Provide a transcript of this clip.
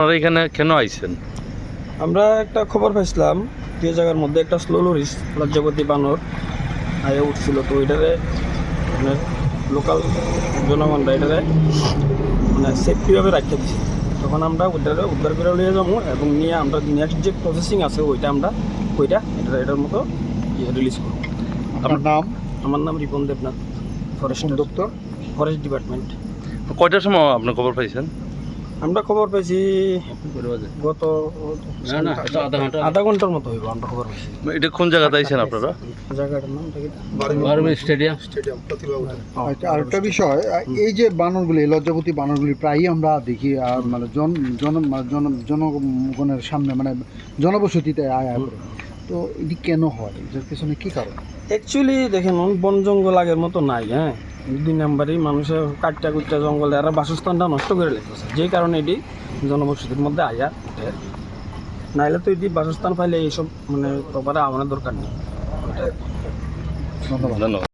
আপনারা এখানে কেন আইছেন? আমরা একটা খবর পাইছিলাম যে জায়গার মধ্যে একটা স্লো লরিস লজ্জাপতি বানর আয়ে উঠছিল, তো ওইটারে মানে লোকাল জনগণরা এটারে মানে সেফটিভাবে রাখতে দিচ্ছে। তখন আমরা ওইটারে উদ্ধার করে নিয়ে যাবো এবং নিয়ে আমরা নেক্সট যে প্রসেসিং আছে ওইটা আমরা এটার মতো রিলিজ করবো। আপনার নাম? আমার নাম রিপন দেবনাথ, ফরেস্ট দপ্তর? Forest department. কয়টার সময় আপনি খবর পাইছেন? আমরা খবর পেয়েছি গত আধা ঘন্টার মতো হইব আমরা খবর পেয়েছি। এটা কোন জায়গাতে আইছেন আপনারা? জায়গাটার নাম থেকে স্টেডিয়াম। আচ্ছা, আরেকটা বিষয়, এই যে বানরগুলি, লজ্জাপতি বানরগুলি প্রায়ই আমরা দেখি মানে জনগণের সামনে মানে জনবসতিতে আয় করে। তো এটি কেন হয়, এটার পেছনে কী কারণ? অ্যাকচুয়ালি দেখেন বন জঙ্গল আগের মতো নাই। হ্যাঁ, 2 নাম্বারই মানুষের কাটটা জঙ্গলে আর বাসস্থানটা নষ্ট করে লেগেছে, যেই কারণে এটি জনবসতির মধ্যে আয়া ওঠে। নাইলে তো এটি বাসস্থান পাইলে এইসব মানে প্রপারে আমাদের দরকার নেই। ধন্যবাদ। ধন্যবাদ।